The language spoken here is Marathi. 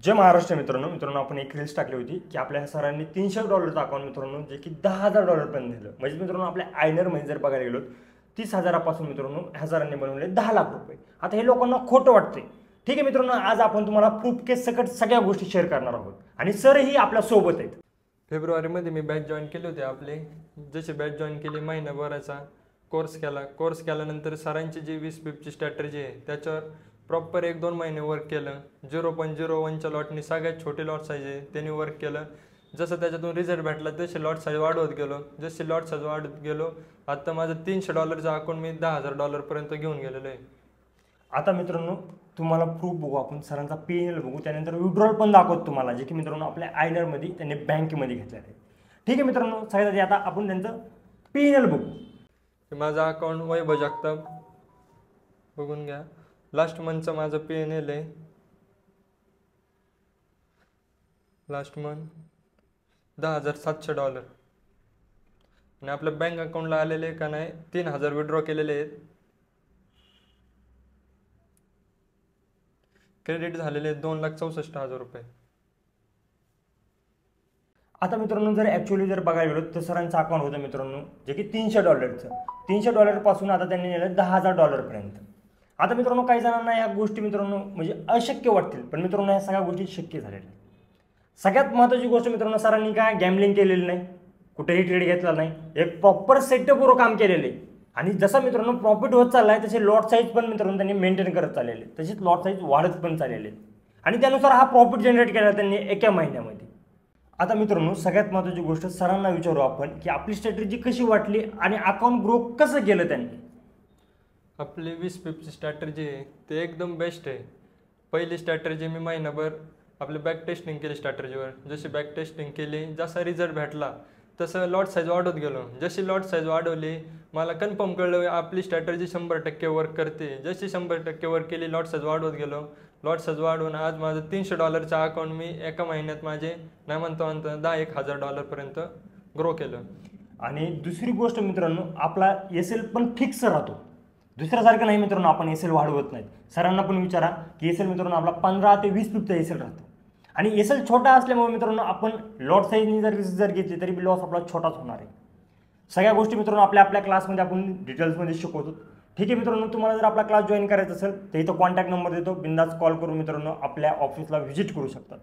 जय महाराष्ट्र मित्रांनो आपण एक रील्स टाकली होती की आपल्या सरांनी $300 अकाउंट मित्रांनो जे की $10,000 पर्यंत दिलं. म्हणजे मित्रांनो आपल्या आयनरमध्ये जर बघायला गेलो 30,000पासून मित्रांनो ह्या सरांनी बनवले 10 लाख रुपये. आता हे लोकांना खोटं वाटते. ठीक आहे मित्रांनो, आज आपण तुम्हाला प्रूफ केस सकट सगळ्या गोष्टी शेअर करणार आहोत आणि सरही आपल्या सोबत आहेत. फेब्रुवारीमध्ये मी बॅच जॉईन केले होते आपले. जसे बॅच जॉईन केली महिनाभराचा कोर्स केल्यानंतर सरांची जी 20-50 स्ट्रॅटर्जी आहे त्याच्यावर प्रॉपर 1-2 महिने वर्क केलं. 0.01च्या लॉटनी सगळ्यात छोटे लॉट साईज आहे त्यांनी वर्क केलं. जसं त्याच्यातून रिझल्ट भेटला तसे लॉट साईज वाढवत गेलो. जसे लॉट साईज वाढत गेलो आता माझं $300 अकाउंट मी $10,000 पर्यंत घेऊन गेलेलो आहे. आता मित्रांनो तुम्हाला प्रूफ बघू, आपण सरांचा P&L बघू, त्यानंतर विड्रॉल पण दाखवतो तुम्हाला, जे की मित्रांनो आपल्या आयनरमध्ये त्यांनी बँकेमध्ये घेतलेलं आहे. ठीक आहे मित्रांनो, सगळ्यात आधी आता आपण त्यांचं P&L बघू. माझं अकाउंट वैभव जगताप बघून घ्या. लास्ट मंथचं माझं P&L आहे. लास्ट मंथ $10,700 आणि आपल्या बँक अकाउंटला आलेले का नाही 3,000 विड्रॉ केलेले आहेत. क्रेडिट झालेले आहेत 2,64,000 रुपये. आता मित्रांनो जर ॲक्च्युअली जर बघायला गेलो तर सरांचं अकाउंट होतं मित्रांनो जे की $300. $300 आता त्यांनी नेलं $10,000 पर्यंत. आता मित्रांनो काही जणांना या गोष्टी मित्रांनो म्हणजे अशक्य वाटतील, पण मित्रांनो या सगळ्या गोष्टी शक्य झालेल्या. सगळ्यात महत्त्वाची गोष्ट मित्रांनो, सरांनी काय गॅमलिंग केलेली नाही, कुठेही ट्रेड घेतला नाही, एक प्रॉपर सेटअपवर काम केलेलं आहे. आणि जसं मित्रांनो प्रॉफिट होत चालला आहे तसे लॉट साईज पण मित्रांनो त्यांनी मेंटेन करत चाललेले, तसेच लॉट साईज वाढत पण चाललेले आणि त्यानुसार हा प्रॉफिट जनरेट केला त्यांनी एका महिन्यामध्ये. आता मित्रांनो सगळ्यात महत्त्वाची गोष्ट सरांना विचारू आपण की आपली स्ट्रॅटेजी कशी वाटली आणि अकाउंट ग्रो कसं केलं त्यांनी. आपली 20-50 स्ट्रॅटर्जी आहे ते एकदम बेस्ट आहे. पहिली स्ट्रॅटर्जी मी महिनाभर आपली बॅक टेस्टिंग केली स्ट्रॅटर्जीवर. जशी बॅक टेस्टिंग केली जसा रिझल्ट भेटला तसं लॉट साईज वाढवत गेलो. जशी लॉट साईज वाढवली मला कन्फर्म कळलं आपली स्ट्रॅटर्जी 100% वर्क करते. जशी 100% वर्क केली लॉट साईज वाढवत गेलो. लॉट साईज वाढवून आज माझं $300 अकाउंट मी एका महिन्यात माझे नाही म्हणता $10,000 पर्यंत ग्रो केलं. आणि दुसरी गोष्ट मित्रांनो आपला SL पण फिक्स राहतो. दुसऱ्यासारखं नाही मित्रांनो, आपण SL वाढवत नाही. सरांना पण विचारा की SL मित्रांनो आपला 15 ते 20 पिपचा SL राहतो आणि SL छोटा असल्यामुळे मित्रांनो आपण लॉट साईजनी जर घेतली तरी लॉस आपला छोटाच होणार आहे. सगळ्या गोष्टी मित्रांनो आपल्या क्लासमध्ये आपण डिटेल्समध्ये शिकवतो. ठीक आहे मित्रांनो, तुम्हाला जर आपला क्लास जॉईन करायचा असेल तर इथं कॉन्टॅक्ट नंबर देतो, बिंदास कॉल करून मित्रांनो आपल्या ऑफिसला व्हिजिट करू शकतात.